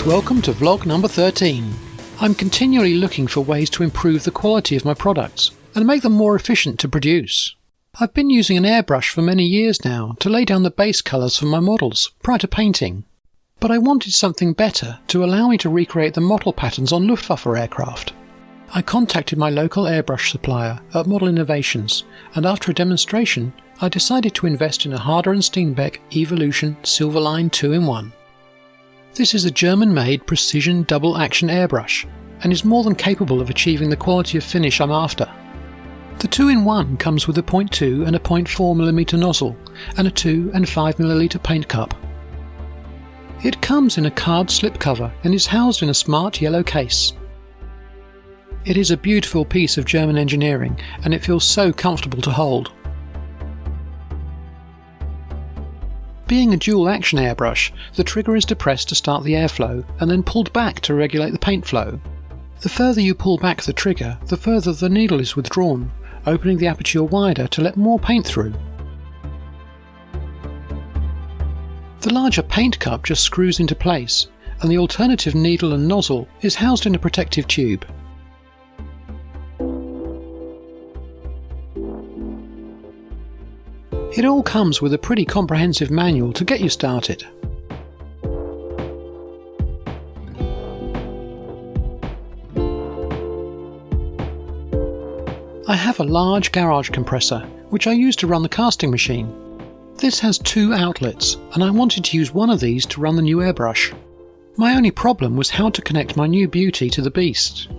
Welcome to vlog number 13. I'm continually looking for ways to improve the quality of my products and make them more efficient to produce. I've been using an airbrush for many years now to lay down the base colours for my models prior to painting, but I wanted something better to allow me to recreate the model patterns on Luftwaffe aircraft. I contacted my local airbrush supplier at Model Innovations, and after a demonstration I decided to invest in a Harder and Steenbeck Evolution Silverline 2-in-1. This is a German-made precision double-action airbrush and is more than capable of achieving the quality of finish I'm after. The 2-in-1 comes with a 0.2 and a 0.4mm nozzle and a 2 and 5ml paint cup. It comes in a card slipcover and is housed in a smart yellow case. It is a beautiful piece of German engineering and it feels so comfortable to hold. Being a dual-action airbrush, the trigger is depressed to start the airflow and then pulled back to regulate the paint flow. The further you pull back the trigger, the further the needle is withdrawn, opening the aperture wider to let more paint through. The larger paint cup just screws into place, and the alternative needle and nozzle is housed in a protective tube. It all comes with a pretty comprehensive manual to get you started. I have a large garage compressor, which I use to run the casting machine. This has 2 outlets, and I wanted to use one of these to run the new airbrush. My only problem was how to connect my new beauty to the beast.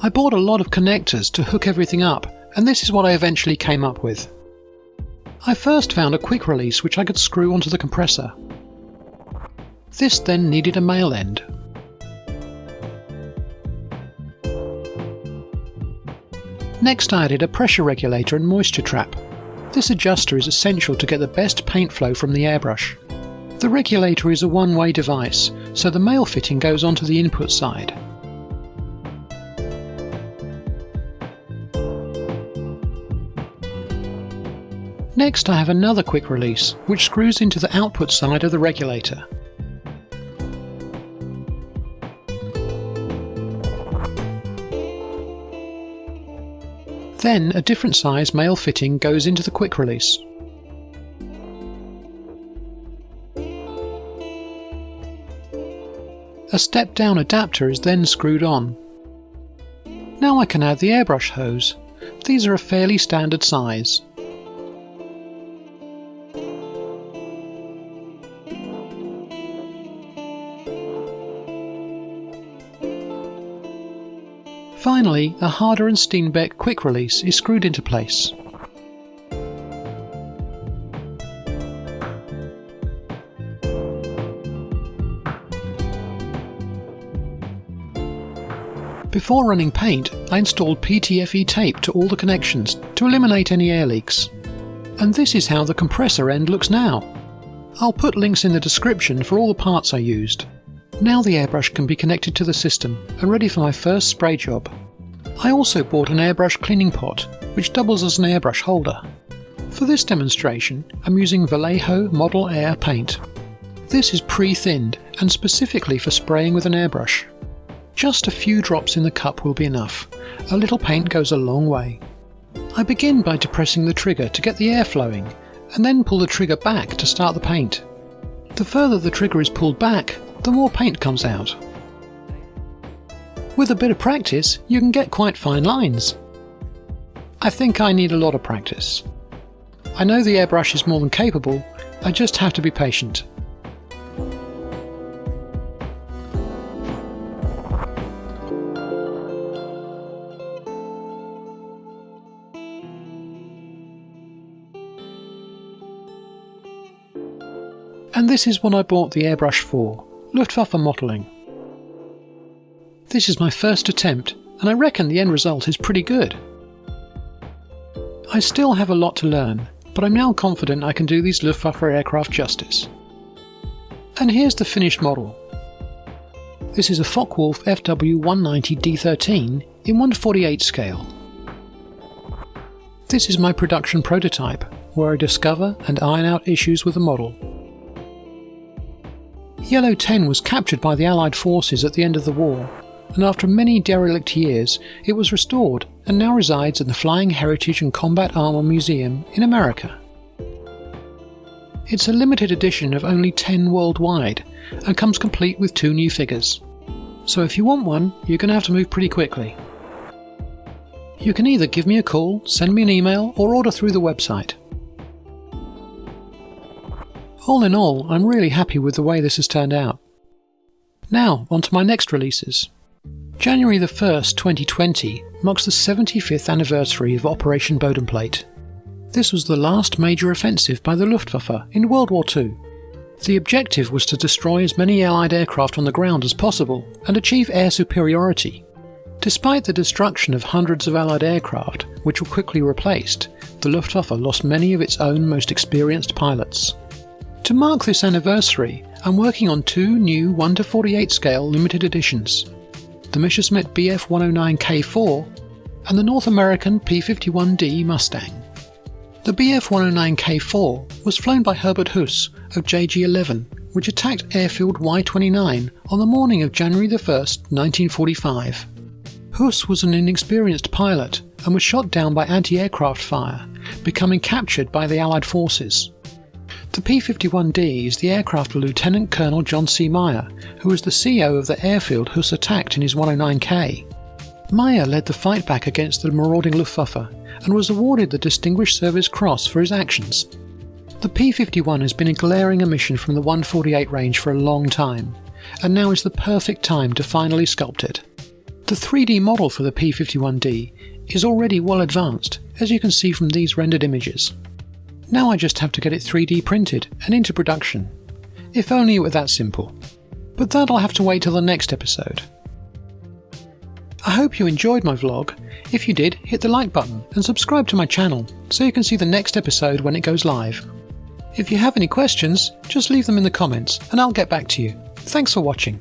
I bought a lot of connectors to hook everything up, and this is what I eventually came up with. I first found a quick release which I could screw onto the compressor. This then needed a male end. Next I added a pressure regulator and moisture trap. This adjuster is essential to get the best paint flow from the airbrush. The regulator is a one-way device, so the male fitting goes onto the input side. Next I have another quick release, which screws into the output side of the regulator. Then a different size male fitting goes into the quick release. A step-down adapter is then screwed on. Now I can add the airbrush hose. These are a fairly standard size. Finally, a Harder and Steenbeck quick release is screwed into place. Before running paint, I installed PTFE tape to all the connections to eliminate any air leaks. And this is how the compressor end looks now. I'll put links in the description for all the parts I used. Now the airbrush can be connected to the system and ready for my first spray job. I also bought an airbrush cleaning pot, which doubles as an airbrush holder. For this demonstration, I'm using Vallejo Model Air paint. This is pre-thinned and specifically for spraying with an airbrush. Just a few drops in the cup will be enough. A little paint goes a long way. I begin by depressing the trigger to get the air flowing, and then pull the trigger back to start the paint. The further the trigger is pulled back, the more paint comes out. With a bit of practice, you can get quite fine lines. I think I need a lot of practice. I know the airbrush is more than capable, I just have to be patient. And this is what I bought the airbrush for, Luftwaffe mottling. This is my first attempt, and I reckon the end result is pretty good. I still have a lot to learn, but I'm now confident I can do these Luftwaffe aircraft justice. And here's the finished model. This is a Focke Wulf FW190 D13 in 1/48 scale. This is my production prototype, where I discover and iron out issues with the model. Yellow 10 was captured by the Allied forces at the end of the war, and after many derelict years it was restored and now resides in the Flying Heritage and Combat Armour Museum in America. It's a limited edition of only 10 worldwide and comes complete with 2 new figures. So if you want one, you're going to have to move pretty quickly. You can either give me a call, send me an email, or order through the website. All in all, I'm really happy with the way this has turned out. Now, on to my next releases. January the 1st, 2020 marks the 75th anniversary of Operation Bodenplate. This was the last major offensive by the Luftwaffe in World War II. The objective was to destroy as many Allied aircraft on the ground as possible and achieve air superiority. Despite the destruction of hundreds of Allied aircraft, which were quickly replaced, the Luftwaffe lost many of its own most experienced pilots. To mark this anniversary, I'm working on 2 new 1:48 scale limited editions, the Messerschmitt Bf 109K4 and the North American P-51D Mustang. The Bf 109K4 was flown by Herbert Huss of JG-11, which attacked airfield Y-29 on the morning of January 1st, 1945. Huss was an inexperienced pilot and was shot down by anti-aircraft fire, becoming captured by the Allied forces. The P-51D is the aircraft of Lieutenant Colonel John C. Meyer, who was the CO of the airfield Huss attacked in his 109K. Meyer led the fight back against the marauding Luftwaffe and was awarded the Distinguished Service Cross for his actions. The P-51 has been a glaring omission from the 148 range for a long time, and now is the perfect time to finally sculpt it. The 3D model for the P-51D is already well advanced, as you can see from these rendered images. Now I just have to get it 3D printed and into production. If only it were that simple. But that'll have to wait till the next episode. I hope you enjoyed my vlog. If you did, hit the like button and subscribe to my channel so you can see the next episode when it goes live. If you have any questions, just leave them in the comments and I'll get back to you. Thanks for watching.